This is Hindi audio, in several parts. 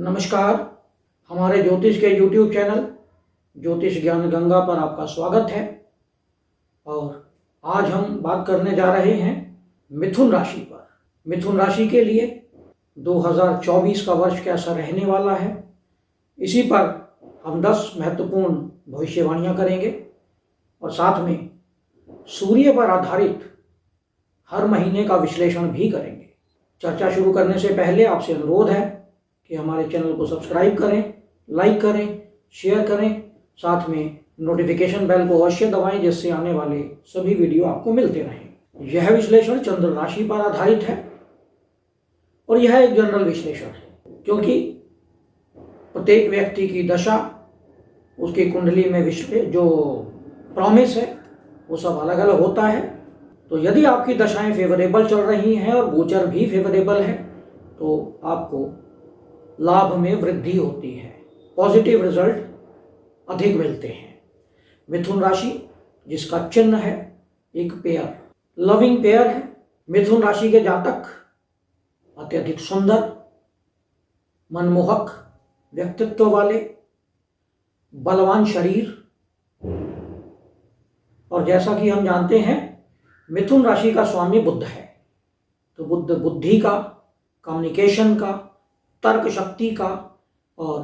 नमस्कार। हमारे ज्योतिष के YouTube चैनल ज्योतिष ज्ञान गंगा पर आपका स्वागत है। और आज हम बात करने जा रहे हैं मिथुन राशि पर। मिथुन राशि के लिए 2024 का वर्ष कैसा रहने वाला है, इसी पर हम 10 महत्वपूर्ण भविष्यवाणियां करेंगे और साथ में सूर्य पर आधारित हर महीने का विश्लेषण भी करेंगे। चर्चा शुरू करने से पहले आपसे अनुरोध है कि हमारे चैनल को सब्सक्राइब करें, लाइक करें, शेयर करें, साथ में नोटिफिकेशन बेल को अवश्य दबाएं जिससे आने वाले सभी वीडियो आपको मिलते रहें। यह विश्लेषण चंद्र राशि पर आधारित है और यह एक जनरल विश्लेषण है, क्योंकि प्रत्येक व्यक्ति की दशा, उसकी कुंडली में जो प्रॉमिस है वो सब अलग अलग होता है। तो यदि आपकी दशाएं फेवरेबल चल रही हैं और गोचर भी फेवरेबल है तो आपको लाभ में वृद्धि होती है, पॉजिटिव रिजल्ट अधिक मिलते हैं। मिथुन राशि जिसका चिन्ह है एक पेयर, लविंग पेयर है। मिथुन राशि के जातक अत्यधिक सुंदर, मनमोहक व्यक्तित्व वाले, बलवान शरीर, और जैसा कि हम जानते हैं मिथुन राशि का स्वामी बुध है, तो बुध बुद्धि का, कम्युनिकेशन का, तर्क शक्ति का और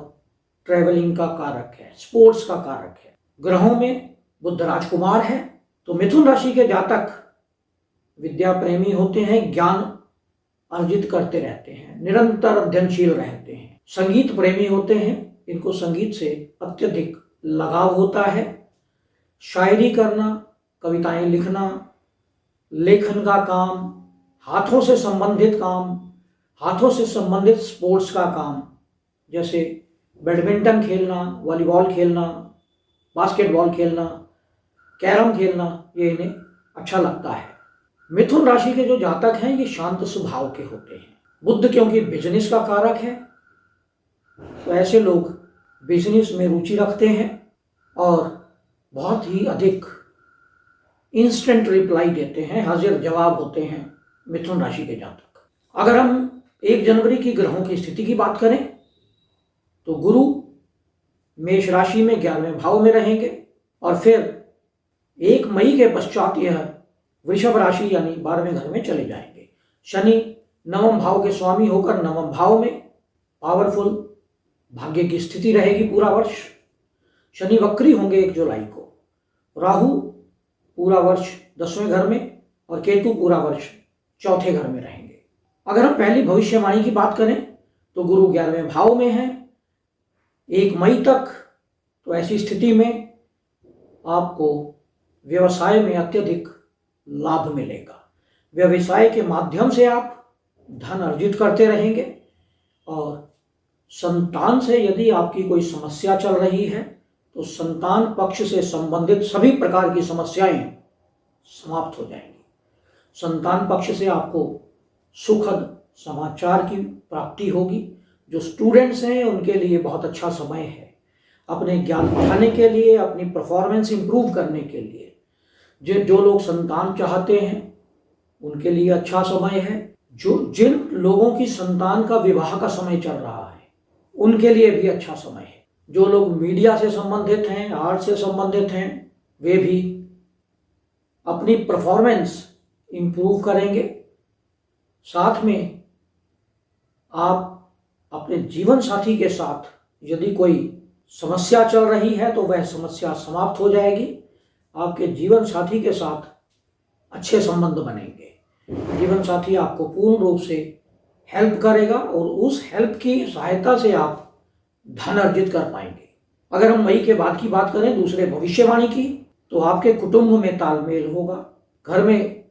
ट्रैवलिंग का कारक है, स्पोर्ट्स का कारक है। ग्रहों में बुध राजकुमार है, तो मिथुन राशि के जातक विद्या प्रेमी होते हैं, ज्ञान अर्जित करते रहते हैं, निरंतर अध्ययनशील रहते हैं। संगीत प्रेमी होते हैं, इनको संगीत से अत्यधिक लगाव होता है। शायरी करना, कविताएं लिखना, लेखन का काम, हाथों से संबंधित काम, हाथों से संबंधित स्पोर्ट्स का काम, जैसे बैडमिंटन खेलना, वॉलीबॉल खेलना, बास्केटबॉल खेलना, कैरम खेलना, ये इन्हें अच्छा लगता है। मिथुन राशि के जो जातक हैं ये शांत स्वभाव के होते हैं। बुध क्योंकि बिजनेस का कारक है, तो ऐसे लोग बिजनेस में रुचि रखते हैं और बहुत ही अधिक इंस्टेंट रिप्लाई देते हैं, हाजिर जवाब होते हैं मिथुन राशि के जातक। अगर हम 1 जनवरी की ग्रहों की स्थिति की बात करें तो गुरु मेष राशि में 11वें भाव में रहेंगे और फिर 1 मई के पश्चात यह वृषभ राशि यानी 12वें घर में चले जाएंगे। शनि 9वें भाव के स्वामी होकर 9वें भाव में पावरफुल भाग्य की स्थिति रहेगी पूरा वर्ष। शनि वक्री होंगे 1 जुलाई को। राहु पूरा वर्ष 10वें घर में और केतु पूरा वर्ष 4थे घर में रहेंगे। अगर हम पहली भविष्यवाणी की बात करें तो गुरु 11वें भाव में है 1 मई तक, तो ऐसी स्थिति में आपको व्यवसाय में अत्यधिक लाभ मिलेगा। व्यवसाय के माध्यम से आप धन अर्जित करते रहेंगे और संतान से यदि आपकी कोई समस्या चल रही है तो संतान पक्ष से संबंधित सभी प्रकार की समस्याएं समाप्त हो जाएंगी। संतान पक्ष से आपको सुखद समाचार की प्राप्ति होगी। जो स्टूडेंट्स हैं उनके लिए बहुत अच्छा समय है, अपने ज्ञान बढ़ाने के लिए, अपनी परफॉर्मेंस इंप्रूव करने के लिए। जो लोग संतान चाहते हैं उनके लिए अच्छा समय है। जिन लोगों की संतान का विवाह का समय चल रहा है उनके लिए भी अच्छा समय है। जो लोग मीडिया से संबंधित हैं, आर्ट से संबंधित हैं, वे भी अपनी परफॉर्मेंस इंप्रूव करेंगे। साथ में आप अपने जीवन साथी के साथ यदि कोई समस्या चल रही है तो वह समस्या समाप्त हो जाएगी। आपके जीवन साथी के साथ अच्छे संबंध बनेंगे। जीवन साथी आपको पूर्ण रूप से हेल्प करेगा और उस हेल्प की सहायता से आप धन अर्जित कर पाएंगे। अगर हम मई के बाद की बात करें, दूसरे भविष्यवाणी की, तो आपके कुटुंब में तालमेल होगा, घर में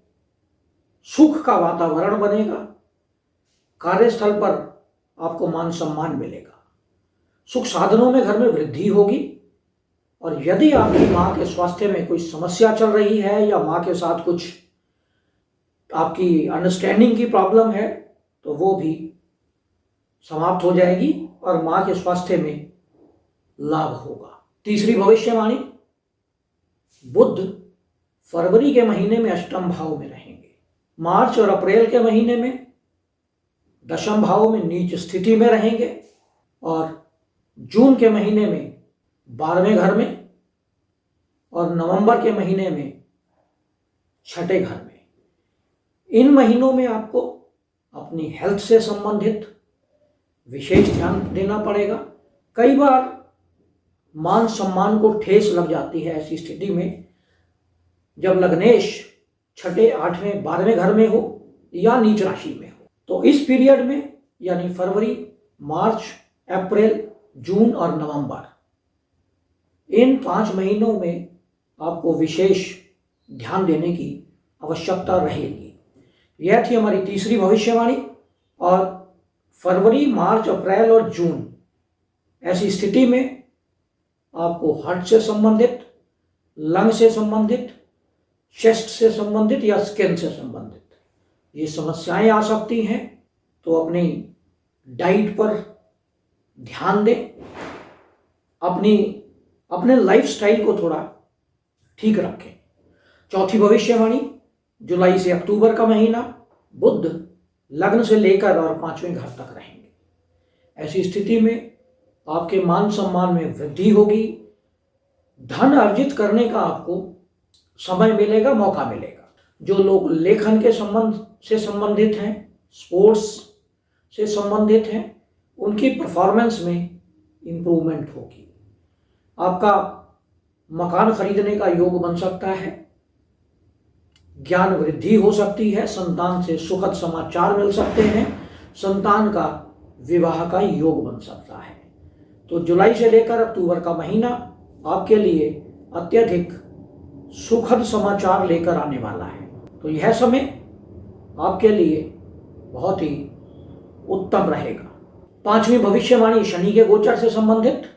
सुख का वातावरण बनेगा, कार्यस्थल पर आपको मान सम्मान मिलेगा, सुख साधनों में घर में वृद्धि होगी। और यदि आपकी माँ के स्वास्थ्य में कोई समस्या चल रही है या माँ के साथ कुछ आपकी अंडरस्टैंडिंग की प्रॉब्लम है तो वो भी समाप्त हो जाएगी और माँ के स्वास्थ्य में लाभ होगा। तीसरी भविष्यवाणी, बुध फरवरी के महीने में 8वें भाव में रहेंगे। मार्च और अप्रैल के महीने में 10वें भाव में नीच स्थिति में रहेंगे और जून के महीने में 12वें घर में और नवंबर के महीने में 6ठे घर में। इन महीनों में आपको अपनी हेल्थ से संबंधित विशेष ध्यान देना पड़ेगा। कई बार मान सम्मान को ठेस लग जाती है ऐसी स्थिति में जब लग्नेश 6ठे, 8वें, 12वें घर में हो या नीच राशि में हो। तो इस पीरियड में यानी फरवरी, मार्च, अप्रैल, जून और नवंबर, इन 5 महीनों में आपको विशेष ध्यान देने की आवश्यकता रहेगी। यह थी हमारी तीसरी भविष्यवाणी। और फरवरी, मार्च, अप्रैल और जून ऐसी स्थिति में आपको हार्ट से संबंधित, लंग से संबंधित, चेस्ट से संबंधित या स्किन से संबंधित ये समस्याएं आ सकती हैं। तो अपनी डाइट पर ध्यान दें, अपने लाइफस्टाइल को थोड़ा ठीक रखें। चौथी भविष्यवाणी, जुलाई से अक्टूबर का महीना, बुध लग्न से लेकर और 5वें घर तक रहेंगे। ऐसी स्थिति में आपके मान सम्मान में वृद्धि होगी, धन अर्जित करने का आपको समय मिलेगा, मौका मिलेगा। जो लोग लेखन के संबंध से संबंधित हैं, स्पोर्ट्स से संबंधित हैं, उनकी परफॉर्मेंस में इम्प्रूवमेंट होगी। आपका मकान खरीदने का योग बन सकता है, ज्ञान वृद्धि हो सकती है, संतान से सुखद समाचार मिल सकते हैं, संतान का विवाह का योग बन सकता है। तो जुलाई से लेकर अक्टूबर का महीना आपके लिए अत्यधिक सुखद समाचार लेकर आने वाला है। तो यह समय आपके लिए बहुत ही उत्तम रहेगा। 5वीं भविष्यवाणी शनि के गोचर से संबंधित।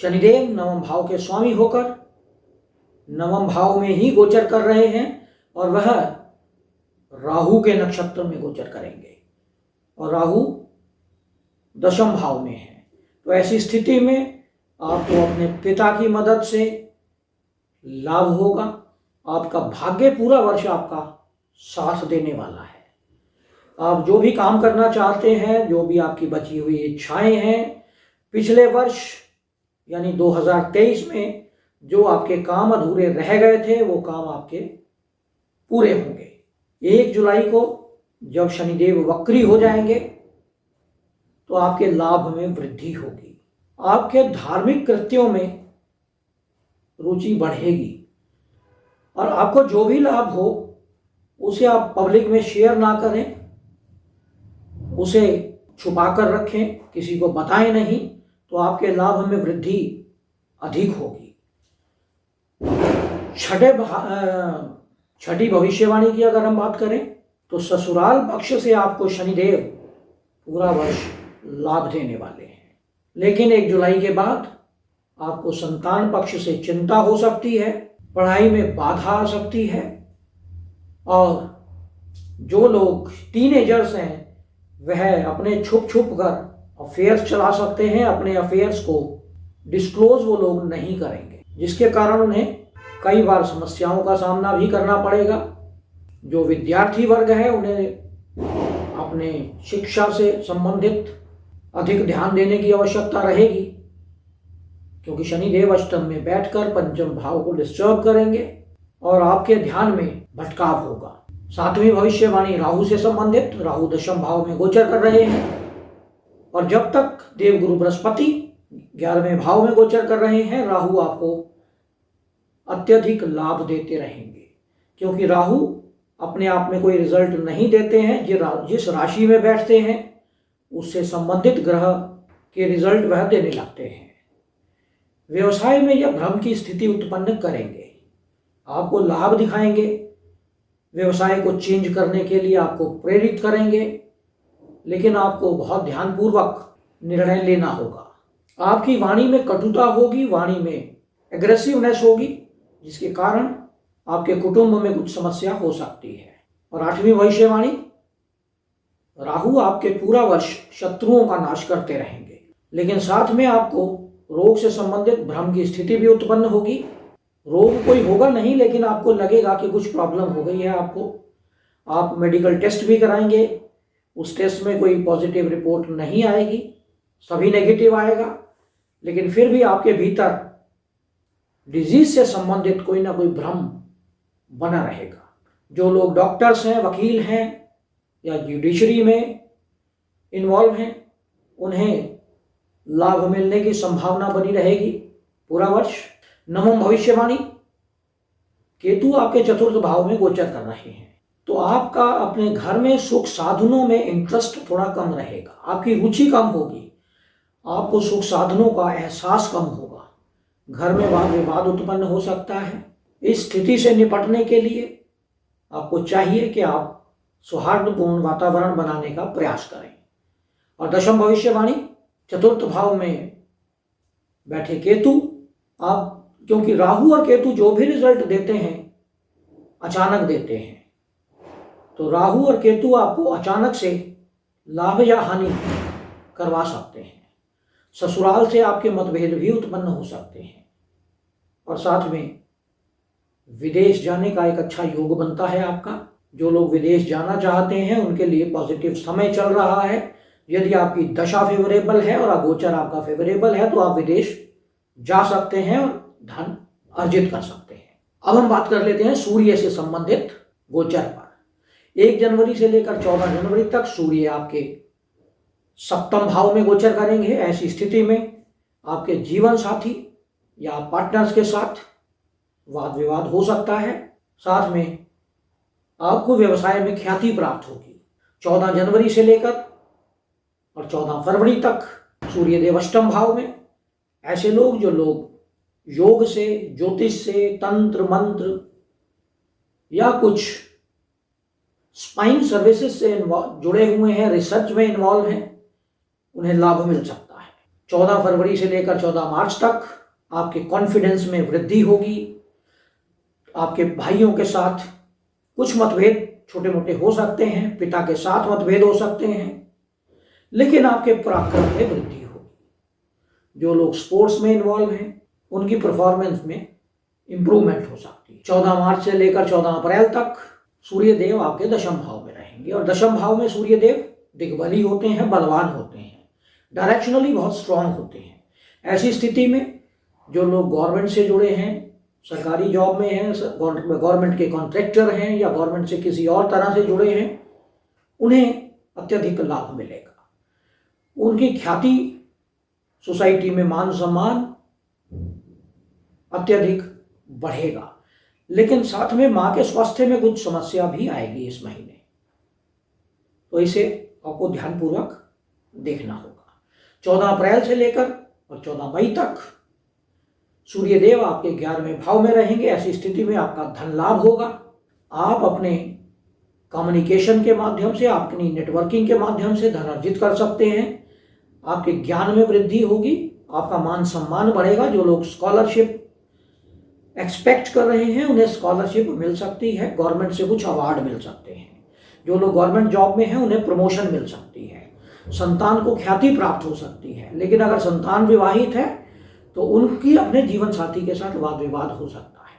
शनिदेव नवम भाव के स्वामी होकर नवम भाव में ही गोचर कर रहे हैं और वह राहु के नक्षत्र में गोचर करेंगे और राहु 10वें भाव में है। तो ऐसी स्थिति में आपको अपने पिता की मदद से लाभ होगा। आपका भाग्य पूरा वर्ष आपका साथ देने वाला है। आप जो भी काम करना चाहते हैं, जो भी आपकी बची हुई इच्छाएं हैं, पिछले वर्ष यानी 2023 में जो आपके काम अधूरे रह गए थे वो काम आपके पूरे होंगे। 1 जुलाई को जब शनिदेव वक्री हो जाएंगे तो आपके लाभ में वृद्धि होगी। आपके धार्मिक कृत्यों में रुचि बढ़ेगी और आपको जो भी लाभ हो उसे आप पब्लिक में शेयर ना करें, उसे छुपा कर रखें, किसी को बताएं नहीं, तो आपके लाभ में वृद्धि अधिक होगी। छठी भविष्यवाणी की अगर हम बात करें तो ससुराल पक्ष से आपको शनिदेव पूरा वर्ष लाभ देने वाले हैं, लेकिन 1 जुलाई के बाद आपको संतान पक्ष से चिंता हो सकती है, पढ़ाई में बाधा आ सकती है और जो लोग टीनेजर्स हैं वह अपने छुप कर अफेयर्स चला सकते हैं। अपने अफेयर्स को डिस्क्लोज वो लोग नहीं करेंगे, जिसके कारण उन्हें कई बार समस्याओं का सामना भी करना पड़ेगा। जो विद्यार्थी वर्ग है उन्हें अपने शिक्षा से संबंधित अधिक ध्यान देने की आवश्यकता रहेगी, क्योंकि शनिदेव अष्टम में बैठकर 5वें भाव को डिस्टर्ब करेंगे और आपके ध्यान में भटकाव होगा। 7वीं भविष्यवाणी राहु से संबंधित। राहु 10वें भाव में गोचर कर रहे हैं और जब तक देवगुरु बृहस्पति 11वें भाव में गोचर कर रहे हैं, राहु आपको अत्यधिक लाभ देते रहेंगे, क्योंकि राहु अपने आप में कोई रिजल्ट नहीं देते हैं। जिस राशि में बैठते हैं उससे संबंधित ग्रह के रिजल्ट वह देने लगते हैं। व्यवसाय में यह भ्रम की स्थिति उत्पन्न करेंगे, आपको लाभ दिखाएंगे, व्यवसाय को चेंज करने के लिए आपको प्रेरित करेंगे, लेकिन आपको बहुत ध्यानपूर्वक निर्णय लेना होगा। आपकी वाणी में कटुता होगी, वाणी में एग्रेसिवनेस होगी, जिसके कारण आपके कुटुंब में कुछ समस्या हो सकती है। और 8वीं भविष्यवाणी, राहु आपके पूरा वर्ष शत्रुओं का नाश करते रहेंगे, लेकिन साथ में आपको रोग से संबंधित भ्रम की स्थिति भी उत्पन्न होगी। रोग कोई होगा नहीं, लेकिन आपको लगेगा कि कुछ प्रॉब्लम हो गई है आपको। आप मेडिकल टेस्ट भी कराएंगे, उस टेस्ट में कोई पॉजिटिव रिपोर्ट नहीं आएगी, सभी नेगेटिव आएगा, लेकिन फिर भी आपके भीतर डिजीज से संबंधित कोई ना कोई भ्रम बना रहेगा। जो लोग डॉक्टर्स हैं, वकील हैं या जुडिशरी में इन्वॉल्व हैं, उन्हें लाभ मिलने की संभावना बनी रहेगी पूरा वर्ष। नवम भविष्यवाणी, केतु आपके चतुर्थ भाव में गोचर कर रहे हैं, तो आपका अपने घर में सुख साधनों में इंटरेस्ट थोड़ा कम रहेगा, आपकी रुचि कम होगी, आपको सुख साधनों का एहसास कम होगा, घर में वाद विवाद उत्पन्न हो सकता है। इस स्थिति से निपटने के लिए आपको चाहिए कि आप सौहार्दपूर्ण वातावरण बनाने का प्रयास करें। और दशम भविष्यवाणी, चतुर्थ भाव में बैठे केतु, आप क्योंकि राहु और केतु जो भी रिजल्ट देते हैं अचानक देते हैं, तो राहु और केतु आपको अचानक से लाभ या हानि करवा सकते हैं। ससुराल से आपके मतभेद भी उत्पन्न हो सकते हैं, और साथ में विदेश जाने का एक अच्छा योग बनता है आपका। जो लोग विदेश जाना चाहते हैं उनके लिए पॉजिटिव समय चल रहा है। यदि आपकी दशा फेवरेबल है और अगोचर आपका फेवरेबल है तो आप विदेश जा सकते हैं और धन अर्जित कर सकते हैं। अब हम बात कर लेते हैं सूर्य से संबंधित गोचर पर। 1 जनवरी से लेकर 14 जनवरी तक सूर्य आपके सप्तम भाव में गोचर करेंगे। ऐसी स्थिति में आपके जीवन साथी या पार्टनर्स के साथ वाद विवाद हो सकता है। साथ में आपको व्यवसाय में ख्याति प्राप्त होगी। 14 जनवरी से लेकर और 14 फरवरी तक सूर्यदेव अष्टम भाव में। ऐसे लोग जो लोग योग से, ज्योतिष से, तंत्र मंत्र या कुछ स्पाइन सर्विसेज से जुड़े हुए हैं, रिसर्च में इन्वॉल्व हैं, उन्हें लाभ मिल सकता है। 14 फरवरी से लेकर 14 मार्च तक आपके कॉन्फिडेंस में वृद्धि होगी। आपके भाइयों के साथ कुछ मतभेद छोटे मोटे हो सकते हैं, पिता के साथ मतभेद हो सकते हैं, लेकिन आपके पराक्रम में वृद्धि होगी। जो लोग स्पोर्ट्स में इन्वॉल्व हैं उनकी परफॉर्मेंस में इंप्रूवमेंट हो सकती है। 14 मार्च से लेकर 14 अप्रैल तक सूर्यदेव आपके दशम भाव में रहेंगे, और दशम भाव में सूर्यदेव दिग्बली होते हैं, बलवान होते हैं, डायरेक्शनली बहुत स्ट्रांग होते हैं। ऐसी स्थिति में जो लोग गवर्नमेंट से जुड़े हैं, सरकारी जॉब में हैं, गवर्नमेंट के कॉन्ट्रैक्टर हैं या गवर्नमेंट से किसी और तरह से जुड़े हैं, उन्हें अत्यधिक लाभ मिलेगा। उनकी ख्याति, सोसाइटी में मान सम्मान अत्यधिक बढ़ेगा। लेकिन साथ में माँ के स्वास्थ्य में कुछ समस्या भी आएगी इस महीने, तो इसे आपको ध्यानपूर्वक देखना होगा। 14 अप्रैल से लेकर और 14 मई तक सूर्यदेव आपके 11वें भाव में रहेंगे। ऐसी स्थिति में आपका धन लाभ होगा। आप अपने कम्युनिकेशन के माध्यम से, अपनी नेटवर्किंग के माध्यम से धन अर्जित कर सकते हैं। आपके ज्ञान में वृद्धि होगी, आपका मान सम्मान बढ़ेगा। जो लोग स्कॉलरशिप एक्सपेक्ट कर रहे हैं उन्हें स्कॉलरशिप मिल सकती है, गवर्नमेंट से कुछ अवार्ड मिल सकते हैं। जो लोग गवर्नमेंट जॉब में हैं उन्हें प्रमोशन मिल सकती है। संतान को ख्याति प्राप्त हो सकती है। लेकिन अगर संतान विवाहित है तो उनकी अपने जीवन साथी के साथ वाद विवाद हो सकता है।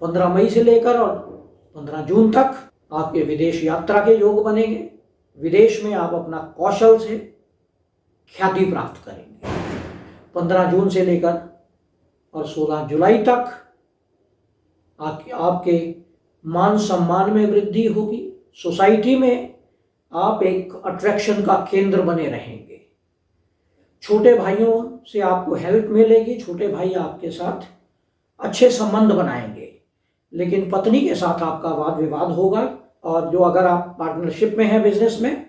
15 मई से लेकर और 15 जून तक आपके विदेश यात्रा के योग बनेंगे। विदेश में आप अपना कौशल से ख्याति प्राप्त करेंगे। 15 जून से लेकर और 16 जुलाई तक आपके मान सम्मान में वृद्धि होगी। सोसाइटी में आप एक अट्रैक्शन का केंद्र बने रहेंगे। छोटे भाइयों से आपको हेल्प मिलेगी। छोटे भाई आपके साथ अच्छे संबंध बनाएंगे। लेकिन पत्नी के साथ आपका वाद विवाद होगा, और जो अगर आप पार्टनरशिप में हैं बिजनेस में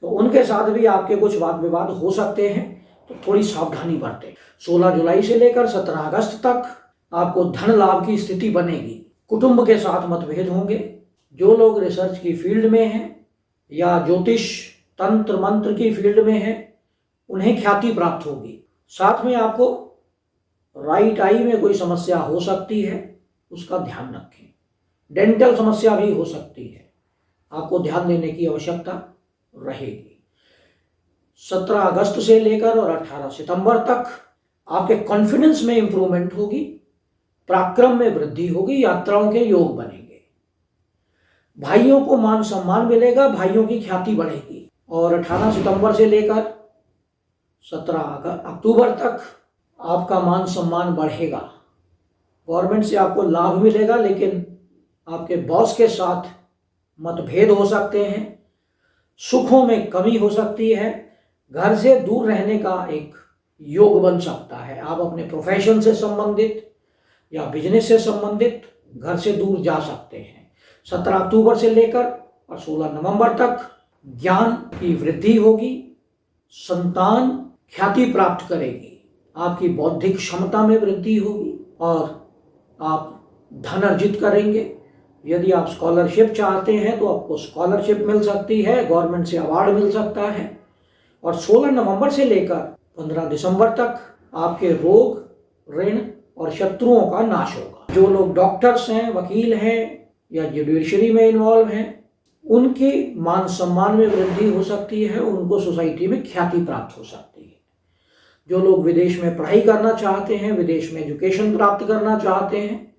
तो उनके साथ भी आपके कुछ वाद विवाद हो सकते हैं, तो थोड़ी सावधानी बरतें। 16 जुलाई से लेकर 17 अगस्त तक आपको धन लाभ की स्थिति बनेगी। कुटुंब के साथ मतभेद होंगे। जो लोग रिसर्च की फील्ड में हैं या ज्योतिष, तंत्र मंत्र की फील्ड में हैं, उन्हें ख्याति प्राप्त होगी। साथ में आपको राइट आई में कोई समस्या हो सकती है, उसका ध्यान रखें। डेंटल समस्या भी हो सकती है, आपको ध्यान देने की आवश्यकता रहेगी। 17 अगस्त से लेकर और 18 सितंबर तक आपके कॉन्फिडेंस में इंप्रूवमेंट होगी, पराक्रम में वृद्धि होगी, यात्राओं के योग बनेंगे। भाइयों को मान सम्मान मिलेगा, भाइयों की ख्याति बढ़ेगी। और 18 सितंबर से लेकर 17 अक्टूबर तक आपका मान सम्मान बढ़ेगा, गवर्नमेंट से आपको लाभ मिलेगा, लेकिन आपके बॉस के साथ मतभेद हो सकते हैं, सुखों में कमी हो सकती है, घर से दूर रहने का एक योग बन सकता है। आप अपने प्रोफेशन से संबंधित या बिजनेस से संबंधित घर से दूर जा सकते हैं। 17 अक्टूबर से लेकर और 16 नवंबर तक ज्ञान की वृद्धि होगी, संतान ख्याति प्राप्त करेगी, आपकी बौद्धिक क्षमता में वृद्धि होगी और आप धन अर्जित करेंगे। यदि आप स्कॉलरशिप चाहते हैं तो आपको स्कॉलरशिप मिल सकती है, गवर्नमेंट से अवार्ड मिल सकता है। और 16 नवंबर से लेकर 15 दिसंबर तक आपके रोग, ऋण और शत्रुओं का नाश होगा। जो लोग डॉक्टर्स हैं, वकील हैं या जुडिशरी में इन्वॉल्व हैं, उनके मान सम्मान में वृद्धि हो सकती है, उनको सोसाइटी में ख्याति प्राप्त हो सकती है। जो लोग विदेश में पढ़ाई करना चाहते हैं, विदेश में एजुकेशन प्राप्त करना चाहते हैं,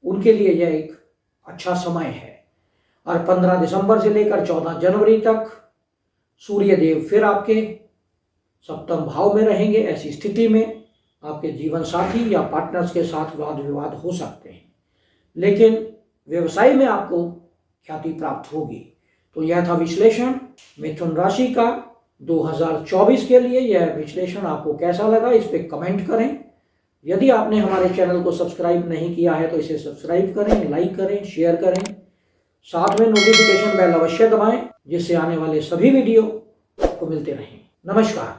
उनके लिए यह एक अच्छा समय है। और 15 दिसंबर से लेकर 14 जनवरी तक सूर्य देव फिर आपके सप्तम भाव में रहेंगे। ऐसी स्थिति में आपके जीवन साथी या पार्टनर्स के साथ वाद विवाद हो सकते हैं, लेकिन व्यवसाय में आपको ख्याति प्राप्त होगी। तो यह था विश्लेषण मिथुन राशि का 2024 के लिए। यह विश्लेषण आपको कैसा लगा, इस पे कमेंट करें। यदि आपने हमारे चैनल को सब्सक्राइब नहीं किया है तो इसे सब्सक्राइब करें, लाइक करें, शेयर करें, साथ में नोटिफिकेशन बेल अवश्य दबाएं, जिससे आने वाले सभी वीडियो आपको मिलते रहें। नमस्कार।